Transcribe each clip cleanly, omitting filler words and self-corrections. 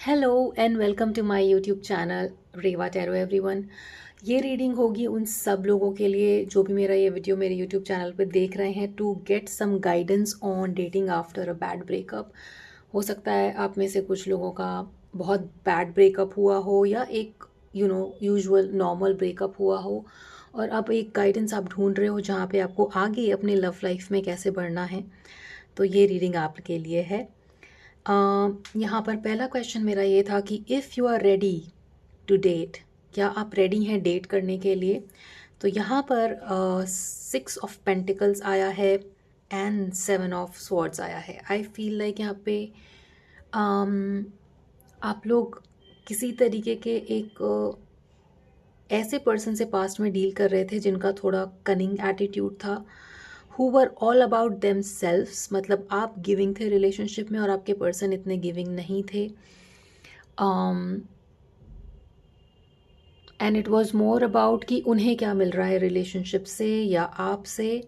Hello and welcome to my YouTube channel Reva tarot everyone. ये reading होगी उन सब लोगों के लिए जो भी मेरा ये वीडियो मेरे यूट्यूब चैनल पे देख रहे हैं to get some guidance on dating after a bad breakup. हो सकता है आप में से कुछ लोगों का बहुत बैड ब्रेकअप हुआ हो या एक यूजुअल नॉर्मल ब्रेकअप हुआ हो और अब एक गाइडेंस आप ढूंढ रहे हो जहाँ पे आपको आगे अपने लव लाइफ में कैसे बढ़ना है। तो ये रीडिंग आपके लिए है। यहाँ पर पहला क्वेश्चन मेरा ये था कि if you are ready to date, क्या आप रेडी हैं डेट करने के लिए। तो यहाँ पर 6 ऑफ पेंटिकल्स आया है एंड 7 ऑफ स्वॉर्ड्स आया है। आई फील लाइक यहाँ पे आप लोग किसी तरीके के एक ऐसे पर्सन से पास्ट में डील कर रहे थे जिनका थोड़ा कनिंग एटीट्यूड था, who were all about themselves. मतलब आप गिविंग थे रिलेशनशिप में और आपके पर्सन इतने गिविंग नहीं थे। And it was more about कि उन्हें क्या मिल रहा है रिलेशनशिप से या आपसे,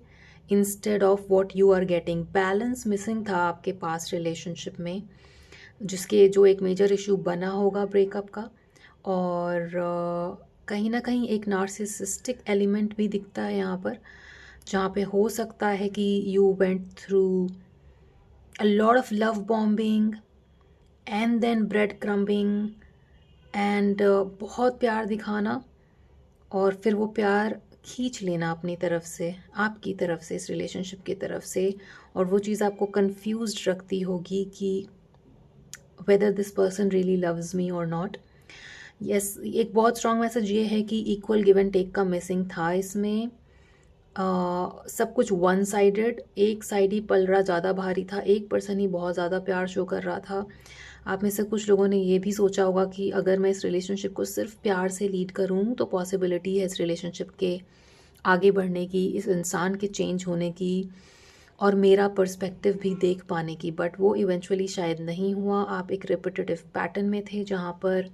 instead of what you are getting. Balance missing था आपके पास रिलेशनशिप में, जिसके जो एक मेजर इशू बना होगा ब्रेकअप का। और कहीं ना कहीं एक नार्सिसिस्टिक एलिमेंट भी दिखता है यहाँ पर, जहाँ पे हो सकता है कि you went through a lot of love bombing and then bread crumbing and बहुत प्यार दिखाना और फिर वो प्यार खींच लेना अपनी तरफ से, आपकी तरफ से, इस रिलेशनशिप की तरफ से। और वो चीज़ आपको कंफ्यूज्ड रखती होगी कि whether this person really loves me और नॉट। यस, एक बहुत स्ट्रॉन्ग मैसेज ये है कि इक्वल गिव एंड टेक का मिसिंग था इसमें। सब कुछ वन साइडेड, एक साइड ही पलड़ा ज़्यादा भारी था, एक पर्सन ही बहुत ज़्यादा प्यार शो कर रहा था। आप में से कुछ लोगों ने ये भी सोचा होगा कि अगर मैं इस रिलेशनशिप को सिर्फ प्यार से लीड करूँ तो पॉसिबिलिटी है इस रिलेशनशिप के आगे बढ़ने की, इस इंसान के चेंज होने की और मेरा पर्सपेक्टिव भी देख पाने की। बट वो इवेंचुअली शायद नहीं हुआ। आप एक रिपीटेटिव पैटर्न में थे जहाँ पर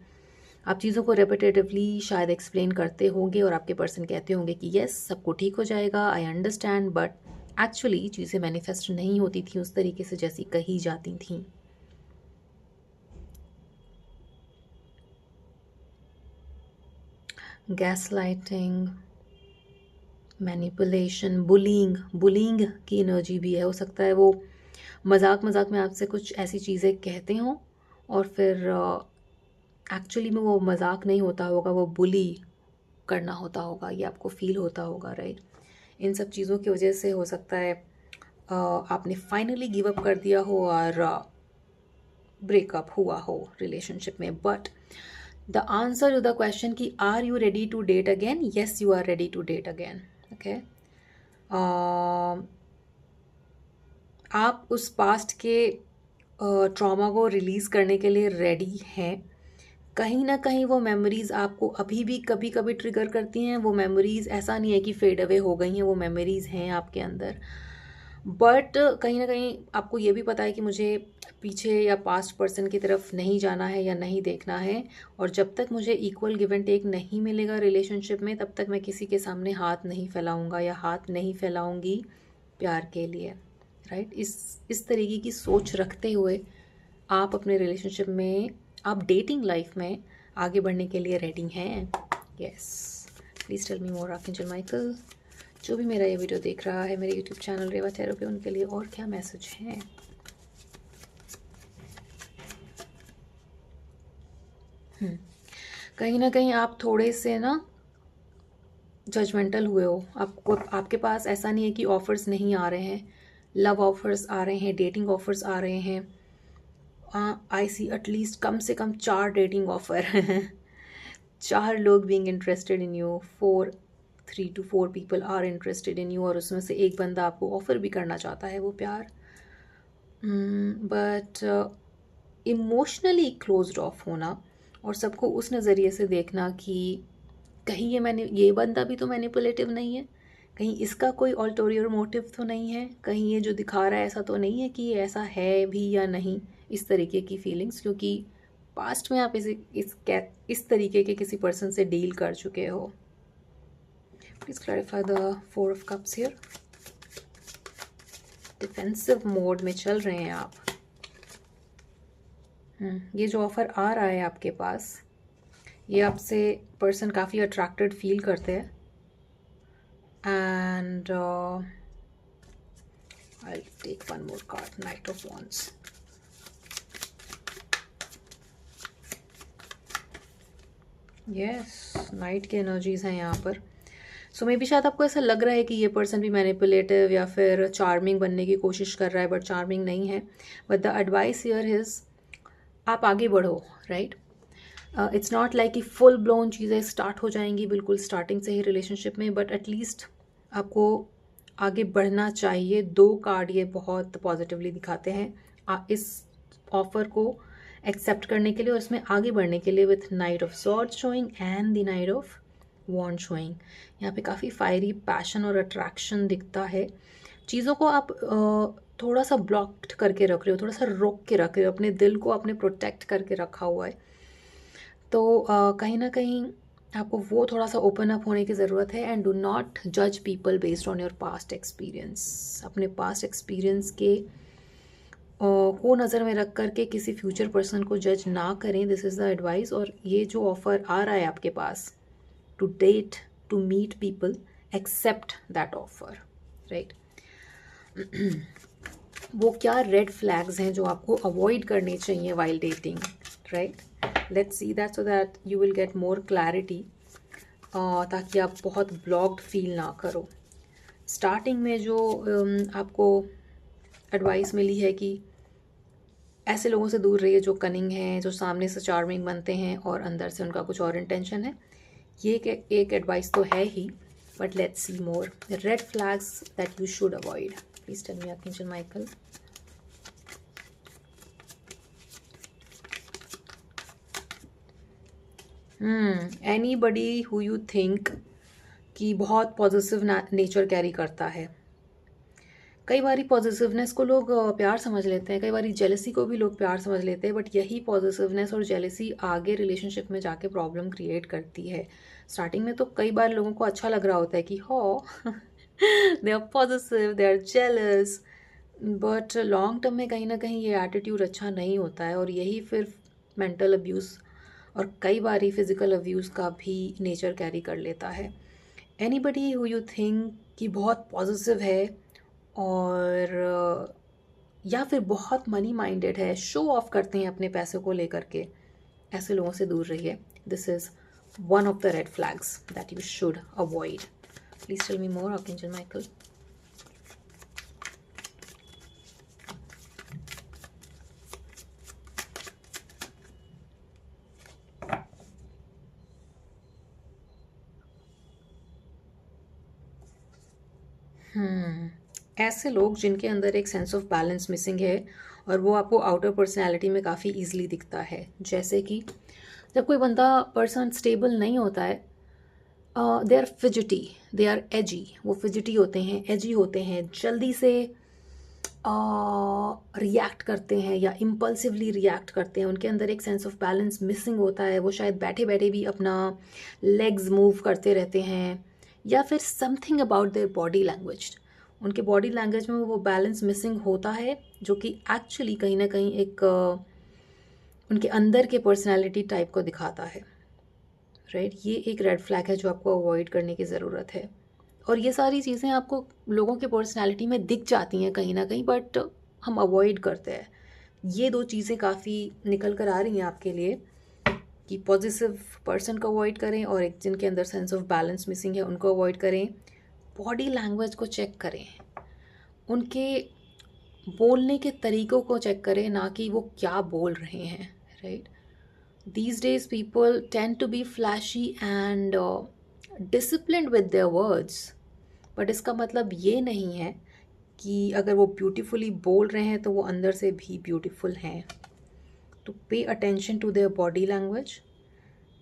आप चीज़ों को रेपिटेटिवली शायद एक्सप्लेन करते होंगे और आपके पर्सन कहते होंगे कि यस सब कुछ ठीक हो जाएगा, आई अंडरस्टैंड, बट एक्चुअली चीज़ें मैनिफेस्ट नहीं होती थी उस तरीके से जैसी कही जाती थी। गैसलाइटिंग, मैनिपुलेशन, बुलिंग, बुलिंग की एनर्जी भी है। हो सकता है वो मजाक मजाक में आपसे कुछ ऐसी चीज़ें कहते हों और फिर एक्चुअली में वो मजाक नहीं होता होगा, वो बुली करना होता होगा, ये आपको फील होता होगा, राइट। इन सब चीज़ों की वजह से हो सकता है आपने फाइनली गिव अप कर दिया हो और ब्रेकअप हुआ हो रिलेशनशिप में। But the answer to the question कि are you ready to date again, yes you are ready to date again. Okay, आप उस पास्ट के ट्रॉमा को रिलीज़ करने के लिए रेडी हैं। कहीं ना कहीं वो मेमोरीज़ आपको अभी भी कभी कभी ट्रिगर करती हैं। वो मेमोरीज़ ऐसा नहीं है कि फेड अवे हो गई हैं, वो मेमोरीज़ हैं आपके अंदर। बट कहीं ना कहीं आपको ये भी पता है कि मुझे पीछे या पास्ट पर्सन की तरफ नहीं जाना है या नहीं देखना है। और जब तक मुझे इक्वल गिव एंड टेक नहीं मिलेगा रिलेशनशिप में, तब तक मैं किसी के सामने हाथ नहीं फैलाऊंगा या हाथ नहीं फैलाऊंगी प्यार के लिए, राइट। इस तरीके की सोच रखते हुए आप अपने रिलेशनशिप में, आप डेटिंग लाइफ में आगे बढ़ने के लिए रेडी हैं। Yes, please tell me more archangel Michael. जो भी मेरा ये वीडियो देख रहा है मेरे यूट्यूब चैनल रेवा टैरो पे, उनके लिए और क्या मैसेज हैं। कहीं ना कहीं आप थोड़े से ना जजमेंटल हुए हो। आपको, आपके पास ऐसा नहीं है कि ऑफर्स नहीं आ रहे हैं, लव ऑफर्स आ रहे हैं, डेटिंग ऑफर्स आ रहे हैं। आई सी एटलीस्ट कम से कम 4 डेटिंग ऑफर 4 लोग being interested in you, 3 to 4 people are interested in you और उसमें से एक बंदा आपको ऑफर भी करना चाहता है वो प्यार। बट इमोशनली क्लोज्ड ऑफ होना और सबको उस नज़रिए से देखना कि कहीं ये बंदा भी तो मैनिपुलेटिव नहीं है, कहीं इसका कोई अल्टीरियर मोटिव तो नहीं है, कहीं ये जो दिखा रहा है ऐसा तो नहीं है कि ये ऐसा है भी या नहीं। इस तरीके की फीलिंग्स, क्योंकि पास्ट में आप इस तरीके के किसी पर्सन से डील कर चुके हो। Please clarify the 4 of cups here. Defensive mode में चल रहे हैं आप। ये जो ऑफ़र आ रहा है आपके पास, ये आपसे पर्सन काफ़ी अट्रैक्टेड फील करते हैं and I take one more card, knight of wands. Yes, knight की एनर्जीज हैं यहाँ पर। सो मे बी शायद आपको ऐसा लग रहा है कि ये पर्सन भी मैनिपुलेटिव या फिर चार्मिंग बनने की कोशिश कर रहा है, बट चार्मिंग नहीं है। But the advice here is आप आगे बढ़ो, राइट। इट्स नॉट लाइक कि फुल ब्लोन चीज़ें स्टार्ट हो जाएंगी बिल्कुल स्टार्टिंग से ही रिलेशनशिप में, बट एटलीस्ट आपको आगे बढ़ना चाहिए। 2 कार्ड ये बहुत पॉजिटिवली दिखाते हैं इस ऑफर को एक्सेप्ट करने के लिए और इसमें आगे बढ़ने के लिए, with knight of swords showing and the knight of wand showing. यहाँ पे काफ़ी फायरी पैशन और अट्रैक्शन दिखता है। चीज़ों को आप थोड़ा सा ब्लॉक्ड करके रख रहे हो, थोड़ा सा रोक के रख रहे हो, अपने दिल को आपने प्रोटेक्ट करके रखा हुआ है। तो कहीं ना कहीं आपको वो थोड़ा सा ओपन अप होने की ज़रूरत है। एंड डू नॉट जज people based on your past experience. अपने पास्ट एक्सपीरियंस के को नज़र में रख करके किसी फ्यूचर पर्सन को जज ना करें। This is the advice. और ये जो ऑफ़र आ रहा है आपके पास to date, to meet people, accept that offer, right. वो क्या रेड फ्लैग्स हैं जो आपको अवॉइड करने चाहिए while dating, right. Let's see that so that you will get more clarity, ताकि आप बहुत ब्लॉक्ड फील ना करो। स्टार्टिंग में जो आपको एडवाइस मिली है कि ऐसे लोगों से दूर रहिए जो कनिंग हैं, जो सामने से चार्मिंग बनते हैं और अंदर से उनका कुछ और इंटेंशन है, ये एक एडवाइस तो है ही, but let's see more red flags that you should avoid. Please tell me archangel Michael. Anybody who you think कि बहुत पॉजिटिव नेचर कैरी करता है। कई बारी पॉजिटिवनेस को लोग प्यार समझ लेते हैं, कई बारी जेलसी को भी लोग प्यार समझ लेते हैं, बट यही पॉजिटिवनेस और जेलसी आगे रिलेशनशिप में जाके प्रॉब्लम क्रिएट करती है। स्टार्टिंग में तो कई बार लोगों को अच्छा लग रहा होता है कि हो they are positive, they are jealous, but long term में कहीं ना कहीं ये एटीट्यूड अच्छा नहीं होता है और यही फिर मेंटल अब्यूज़ और कई बारी फिजिकल अब्यूज़ का भी नेचर कैरी कर लेता है। एनीबडी हु यू थिंक कि बहुत पॉजिटिव है और या फिर बहुत मनी माइंडेड है, शो ऑफ करते हैं अपने पैसों को लेकर के, ऐसे लोगों से दूर रहिए। This is one of the red flags that you should avoid. Please tell me more archangel Michael. ऐसे लोग जिनके अंदर एक सेंस ऑफ बैलेंस मिसिंग है और वो आपको आउटर पर्सनैलिटी में काफ़ी ईजिली दिखता है। जैसे कि जब कोई बंदा पर्सन स्टेबल नहीं होता है, they are fidgety, they are edgy. वो फिजिटी होते हैं, एजी होते हैं, जल्दी से रिएक्ट करते हैं या इम्पल्सिवली रिएक्ट करते हैं। उनके अंदर एक सेंस ऑफ बैलेंस मिसिंग होता है। वो शायद बैठे बैठे भी अपना लेग्स मूव करते रहते हैं, या फिर something about their body language, उनके बॉडी लैंग्वेज में वो बैलेंस मिसिंग होता है, जो कि एक्चुअली कहीं ना कहीं एक उनके अंदर के पर्सनैलिटी टाइप को दिखाता है, राइट। ये एक रेड फ्लैग है जो आपको अवॉइड करने की ज़रूरत है। और ये सारी चीज़ें आपको लोगों के पर्सनैलिटी में दिख जाती हैं कहीं ना कहीं, बट हम अवॉइड करते हैं। ये 2 चीज़ें काफ़ी निकल कर आ रही हैं आपके लिए कि पॉजिटिव पर्सन को अवॉइड करें और एक जिनके अंदर सेंस ऑफ बैलेंस मिसिंग है उनको अवॉइड करें। बॉडी लैंग्वेज को चेक करें, उनके बोलने के तरीक़ों को चेक करें, ना कि वो क्या बोल रहे हैं, right. These days people tend to be flashy and disciplined with their words, but इसका मतलब ये नहीं है कि अगर वो ब्यूटीफुली बोल रहे हैं तो वो अंदर से भी ब्यूटीफुल हैं। तो pay attention to their body language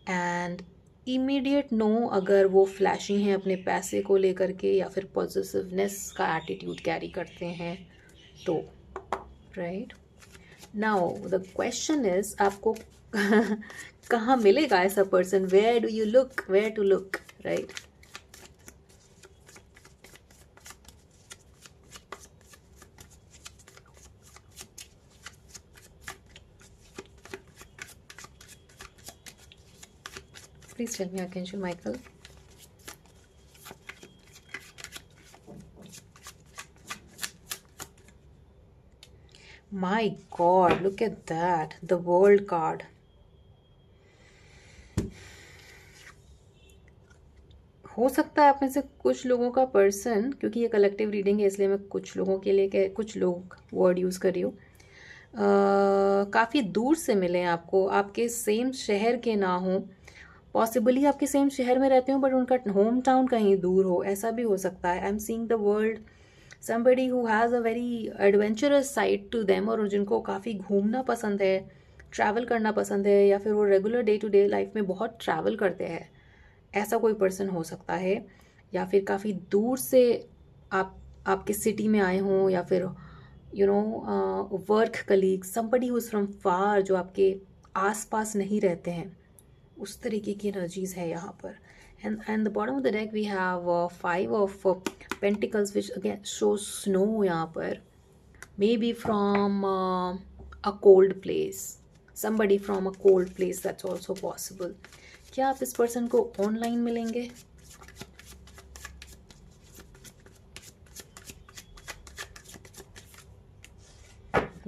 and immediate know अगर वो फ्लैशी हैं अपने पैसे को लेकर के या फिर पॉजिटिवनेस का एटीट्यूड कैरी करते हैं तो, right. Now the question is आपको कहाँ मिलेगा ऐसा person, where do you look, where to look, right. Please tell me, Archangel Michael. My God, look at that. The World card. हो सकता है आप में से कुछ लोगों का पर्सन, क्योंकि ये कलेक्टिव रीडिंग है इसलिए मैं कुछ लोगों के लिए कुछ लोग वर्ड यूज़ कर रही हूँ, काफ़ी दूर से मिले आपको, आपके सेम शहर के ना हो, पॉसिबली आपके सेम शहर में रहते हो बट उनका होम टाउन कहीं दूर हो, ऐसा भी हो सकता है। I am seeing the world somebody who has a very adventurous side to them, और जिनको काफ़ी घूमना पसंद है, ट्रैवल करना पसंद है, या फिर वो regular day to day life में बहुत ट्रैवल करते हैं, ऐसा कोई पर्सन हो सकता है। या फिर काफ़ी दूर से आप आपके सिटी में आए हों, या फिर you know work colleague, somebody who is from far, जो आपके आसपास नहीं रहते हैं, उस तरीके की एनर्जीज है यहाँ पर। and the bottom of the deck we have 5 of pentacles, which again shows snow यहाँ पर, maybe from a cold place, somebody from a cold place, that's also possible। क्या आप इस पर्सन को ऑनलाइन मिलेंगे?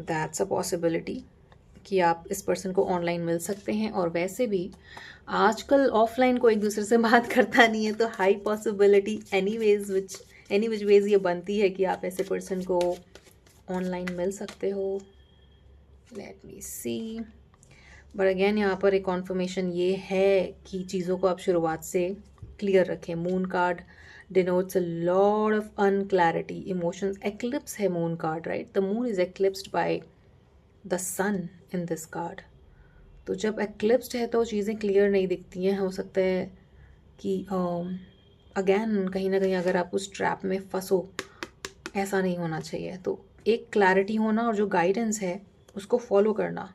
दैट्स अ पॉसिबिलिटी कि आप इस पर्सन को ऑनलाइन मिल सकते हैं। और वैसे भी आजकल ऑफलाइन को एक दूसरे से बात करता नहीं है, तो high possibility any which ways ये बनती है कि आप ऐसे पर्सन को ऑनलाइन मिल सकते हो। Let me see, but again यहाँ पर एक कॉन्फर्मेशन ये है कि चीज़ों को आप शुरुआत से क्लियर रखें। Moon card denotes a lot of unclarity, emotions, eclipse है moon card, right? The moon is eclipsed by the sun in this card। तो जब eclipsed है तो चीज़ें क्लियर नहीं दिखती हैं। हो सकता है कि अगेन कहीं ना कहीं अगर आप उस ट्रैप में फंसो, ऐसा नहीं होना चाहिए। तो एक क्लैरिटी होना और जो गाइडेंस है उसको फॉलो करना,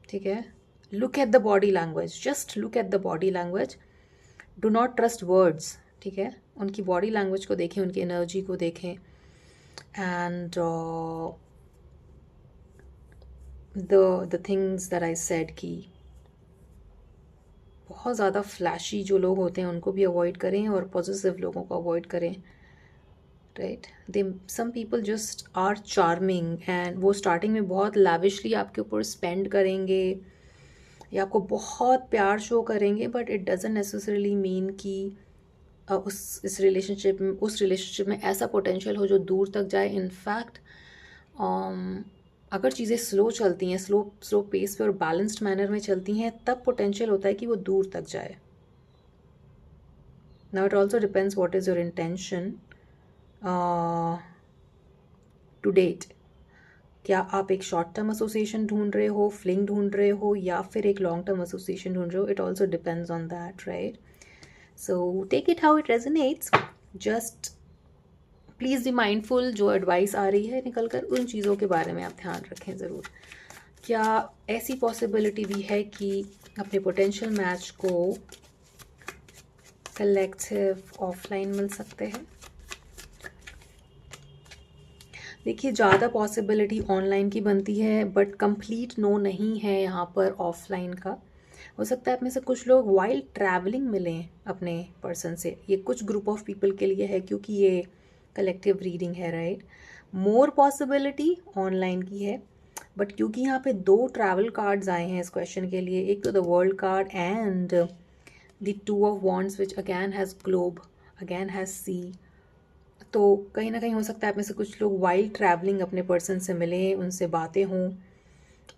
ठीक है? Look at the body language, just look at the body language, do not trust words, ठीक है? उनकी बॉडी लैंग्वेज को देखें, उनकी एनर्जी को देखें। And the things that I said कि बहुत ज़्यादा फ्लैशी जो लोग होते हैं उनको भी अवॉइड करें और पॉजिटिव लोगों को अवॉइड करें, right? They some people just are charming, and वो स्टार्टिंग में बहुत लैविशली आपके ऊपर स्पेंड करेंगे या आपको बहुत प्यार शो करेंगे, but it doesn't necessarily mean कि उस रिलेशनशिप में ऐसा पोटेंशियल हो जो दूर तक जाए। इनफैक्ट अगर चीज़ें स्लो चलती हैं, स्लो पेस पे और बैलेंस्ड मैनर में चलती हैं, तब पोटेंशियल होता है कि वो दूर तक जाए। Now it also depends what is your intention to date. क्या आप एक शॉर्ट टर्म एसोसिएशन ढूंढ रहे हो, फ्लिंग ढूंढ रहे हो, या फिर एक लॉन्ग टर्म एसोसिएशन ढूंढ रहे हो? It also depends on that, right? So take it how it resonates, just please be mindful। जो एडवाइस आ रही है निकल कर, उन चीज़ों के बारे में आप ध्यान रखें ज़रूर। क्या ऐसी पॉसिबिलिटी भी है कि अपने पोटेंशियल मैच को कलेक्टिव ऑफलाइन मिल सकते हैं? देखिए, ज़्यादा पॉसिबिलिटी ऑनलाइन की बनती है, बट कंप्लीट नो नहीं है यहाँ पर ऑफलाइन का। हो सकता है आप में से कुछ लोग वाइल ट्रैवलिंग मिलें अपने पर्सन से। ये कुछ ग्रुप ऑफ पीपल के लिए है क्योंकि ये कलेक्टिव रीडिंग है, राइट? मोर पॉसिबिलिटी ऑनलाइन की है, बट क्योंकि यहाँ पे 2 ट्रैवल कार्ड्स आए हैं इस क्वेश्चन के लिए, एक तो the world card and the 2 of wands which again has globe, again has sea. तो कहीं ना कहीं हो सकता है आप में से कुछ लोग वाइल ट्रैवलिंग अपने पर्सन से मिलें, उनसे बातें हों,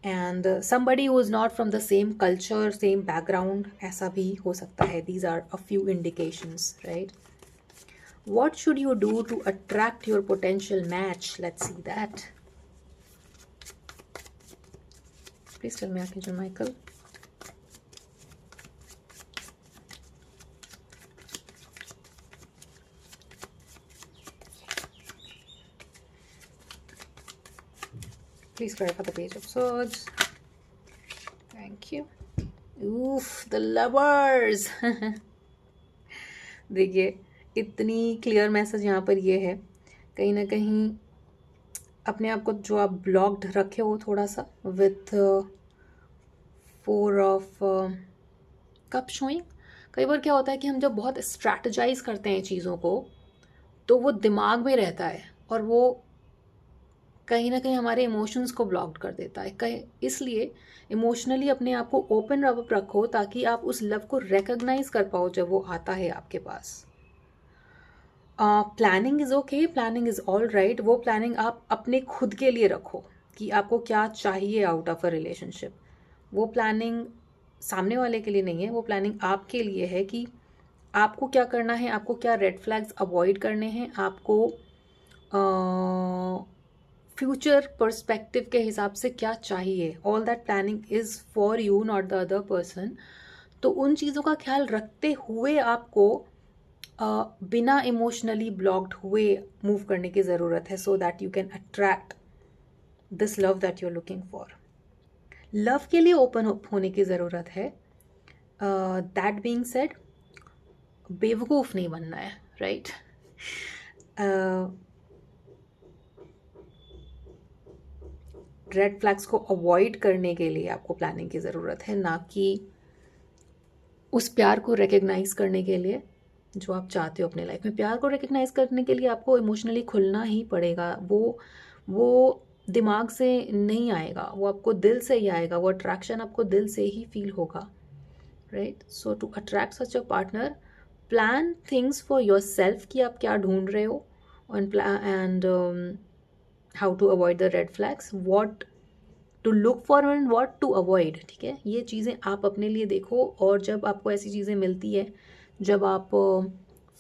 and somebody who is not from the same culture, same background, ऐसा भी हो सकता है। These are a few indications, right? What should you do to attract your potential match? Let's see that. Please tell me, Archangel Michael. Please clarify the Page of Swords. Thank you. Oof, the Lovers. देखिए, इतनी clear message यहाँ पर ये है, कहीं ना कहीं अपने आप को जो आप ब्लॉक्ड रखे हो थोड़ा सा विथ 4 ऑफ कब शोइंग, कई बार क्या होता है कि हम जब बहुत स्ट्रैटेजाइज करते हैं चीज़ों को तो वो दिमाग में रहता है और वो कहीं ना कहीं हमारे इमोशंस को ब्लॉक कर देता है। कहीं इसलिए इमोशनली अपने आप को ओपन अप रखो ताकि आप उस लव को रिकग्नाइज कर पाओ जब वो आता है आपके पास। Planning is okay, planning is all right. वो प्लानिंग आप अपने खुद के लिए रखो कि आपको क्या चाहिए आउट ऑफ अ रिलेशनशिप। वो प्लानिंग सामने वाले के लिए नहीं है, वो प्लानिंग आपके लिए है कि आपको क्या करना है, आपको क्या रेड फ्लैग्स अवॉइड करने हैं, आपको फ्यूचर पर्सपेक्टिव के हिसाब से क्या चाहिए। All that planning is for you not the other person. तो उन चीज़ों का ख्याल रखते हुए आपको बिना इमोशनली ब्लॉक्ड हुए मूव करने की ज़रूरत है so that you can attract this love that you are looking for. Love के लिए ओपन होने की ज़रूरत है। दैट बीइंग सेड, बेवकूफ़ नहीं बनना है, राइट? रेड फ्लैग्स को अवॉइड करने के लिए आपको प्लानिंग की ज़रूरत है, ना कि उस प्यार को रिकग्नाइज करने के लिए जो आप चाहते हो अपने लाइफ में। प्यार को रिकग्नाइज करने के लिए आपको इमोशनली खुलना ही पड़ेगा। वो दिमाग से नहीं आएगा, वो आपको दिल से ही आएगा। वो अट्रैक्शन आपको दिल से ही फील होगा, right? So to attract such a partner, plan things for yourself कि आप क्या ढूंढ रहे हो, and how to avoid the red flags, what to look for and what to avoid. ठीक है, ये चीज़ें आप अपने लिए देखो। और जब आपको ऐसी चीज़ें मिलती है, जब आप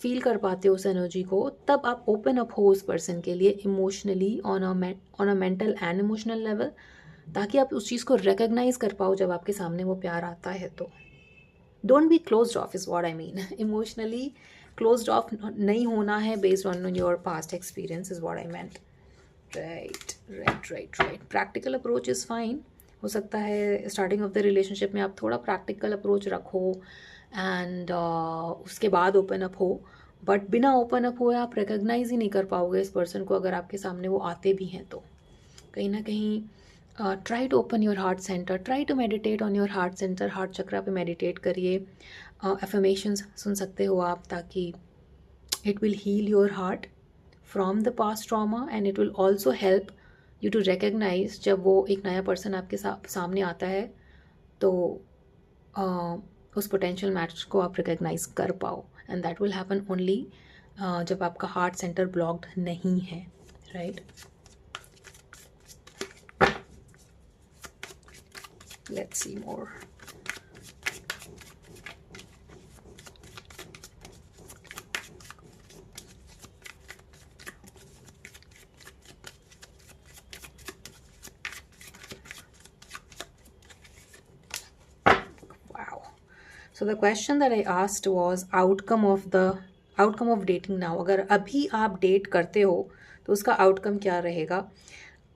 फील कर पाते हो उस एनर्जी को, तब आप ओपन अप हो उस पर्सन के लिए emotionally on a mental and emotional level, ताकि आप उस चीज़ को रिकग्नाइज कर पाओ जब आपके सामने वो प्यार आता है। तो don't be closed of is what I mean. Emotionally closed of नहीं होना है based on your past experience is what I meant. Right. Practical approach is fine. हो सकता है स्टार्टिंग ऑफ द रिलेशनशिप में आप थोड़ा प्रैक्टिकल अप्रोच रखो एंड उसके बाद ओपन अप हो। बट बिना ओपन अप हुए आप रिकग्नाइज ही नहीं कर पाओगे इस पर्सन को अगर आपके सामने वो आते भी हैं। तो कहीं ना कहीं try to open your heart centre, try to meditate on your heart centre. Heart chakra पे मेडिटेट करिए, एफर्मेशंस सुन सकते हो आप, ताकि it will heal your heart from the past trauma and it will also help you to recognize जब वो एक नया पर्सन आपके सामने आता है तो उस पोटेंशियल मैच को आप रिकग्नाइज कर पाओ। And that will happen only जब आपका हार्ट सेंटर ब्लॉक्ड नहीं है, right? Let's see more. So the question that I asked was outcome of dating now। अगर अभी आप डेट करते हो तो उसका आउटकम क्या रहेगा?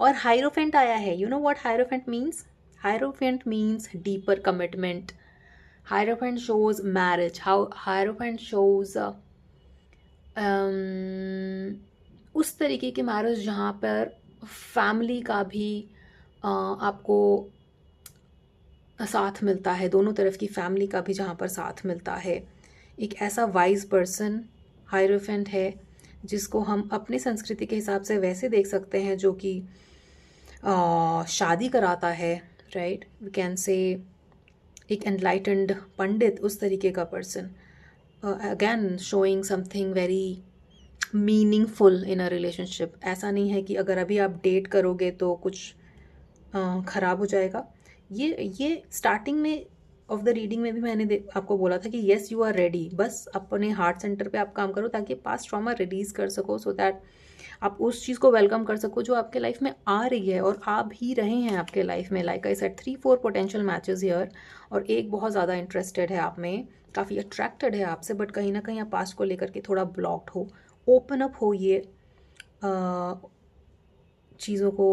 और हायरोफेंट आया है। You know what hierophant means? Hierophant means deeper commitment. Hierophant shows marriage. Hierophant shows उस तरीके की मैरिज जहाँ पर फैमिली का भी आपको साथ मिलता है, दोनों तरफ की फैमिली का भी जहाँ पर साथ मिलता है। एक ऐसा वाइज पर्सन हायरोफेंट है जिसको हम अपने संस्कृति के हिसाब से वैसे देख सकते हैं जो कि शादी कराता है, राइट? वी कैन से एक एनलाइटेंड पंडित, उस तरीके का person. Again showing something very meaningful in a relationship. ऐसा नहीं है कि अगर अभी आप डेट करोगे तो कुछ ख़राब हो जाएगा। ये स्टार्टिंग में ऑफ द रीडिंग में भी मैंने आपको बोला था कि येस यू आर रेडी। बस अपने हार्ट सेंटर पे आप काम करो ताकि पास्ट ट्रॉमा रिलीज कर सको, सो दैट आप उस चीज़ को वेलकम कर सको जो आपके लाइफ में आ रही है और आ भी रहे हैं आपके लाइफ में। Like I said 3-4 potential matches here, और एक बहुत ज़्यादा इंटरेस्टेड है आप में, काफ़ी अट्रैक्टेड है आपसे, बट कहीं ना कहीं आप पास्ट को लेकर के थोड़ा ब्लॉक्ड हो। ओपन अप हो ये चीज़ों को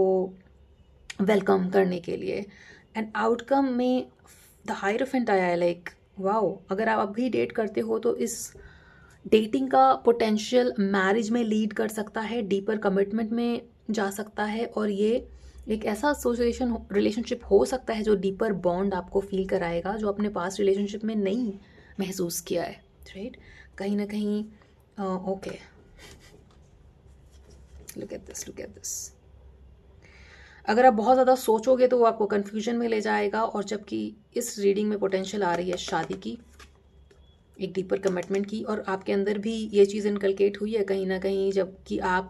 वेलकम करने के लिए। एंड आउटकम में द हायरोफेंट आया है, लाइक वाओ। अगर आप अभी डेट करते हो तो इस डेटिंग का पोटेंशियल मैरिज में लीड कर सकता है, डीपर कमिटमेंट में जा सकता है, और ये एक ऐसा एसोसिएशन रिलेशनशिप हो सकता है जो डीपर बॉन्ड आपको फील कराएगा, जो आपने पास्ट रिलेशनशिप में नहीं महसूस किया है, राइट? कहीं ना कहीं ओके, लुक एट दिस। अगर आप बहुत ज़्यादा सोचोगे तो वो आपको कन्फ्यूजन में ले जाएगा, और जबकि इस रीडिंग में पोटेंशियल आ रही है शादी की, एक डीपर कमिटमेंट की, और आपके अंदर भी ये चीज़ इनकलकेट हुई है कहीं ना कहीं, जबकि आप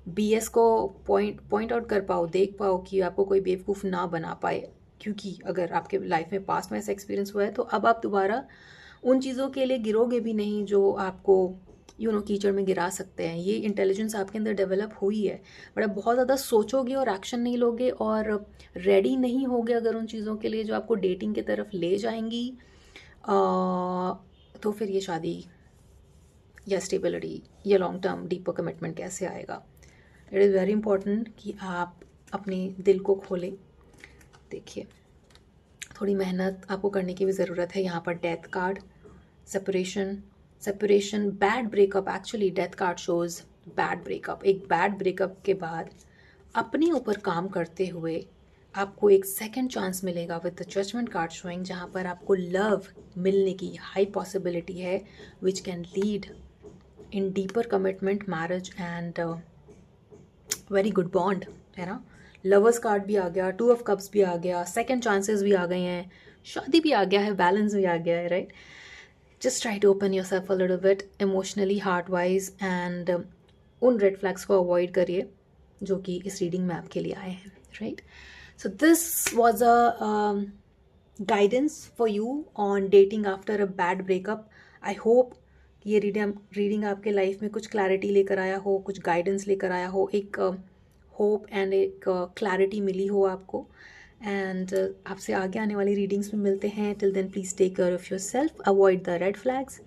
बीएस को पॉइंट आउट कर पाओ, देख पाओ कि आपको कोई बेवकूफ़ ना बना पाए, क्योंकि अगर आपके लाइफ में पास्ट में ऐसा एक्सपीरियंस हुआ है तो अब आप दोबारा उन चीज़ों के लिए गिरोगे भी नहीं जो आपको कीचड़ में गिरा सकते हैं। ये इंटेलिजेंस आपके अंदर डेवलप हुई है, बट आप बहुत ज़्यादा सोचोगे और एक्शन नहीं लोगे और रेडी नहीं होगे अगर उन चीज़ों के लिए जो आपको डेटिंग की तरफ ले जाएंगी, तो फिर ये शादी या स्टेबिलिटी या लॉन्ग टर्म डीपर कमिटमेंट कैसे आएगा? इट इज़ वेरी इंपॉर्टेंट कि आप अपने दिल को खोलें। देखिए, थोड़ी मेहनत आपको करने की भी ज़रूरत है। यहाँ पर death card, separation, bad breakup, actually death card shows bad breakup. एक बैड ब्रेकअप के बाद अपने ऊपर काम करते हुए आपको एक सेकंड चांस मिलेगा with the judgement card showing, जहाँ पर आपको लव मिलने की हाई पॉसिबिलिटी है, which can lead in deeper commitment, marriage and very good bond, है ना? लवर्स कार्ड भी आ गया, 2 ऑफ कप्स भी आ गया, सेकंड चांसेस भी आ गए हैं, शादी भी आ गया है, बैलेंस भी आ गया है, right? Just try to open yourself a little bit emotionally, heart wise, and उन रेड फ्लैग्स को अवॉइड करिए जो कि इस रीडिंग में आपके लिए आए हैं, right? So this was a guidance for you on dating after a bad breakup. I hope ये रीडिंग आपके लाइफ में कुछ क्लैरिटी लेकर आया हो, कुछ गाइडेंस लेकर आया हो, एक होप एंड एक क्लैरिटी मिली हो आपको। एंड आपसे आगे आने वाली रीडिंग्स में मिलते हैं। Till then please take care of yourself, avoid the red flags,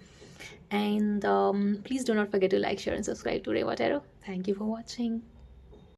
and please do not forget to like, share and subscribe to Reva Tarot. Thank you for watching.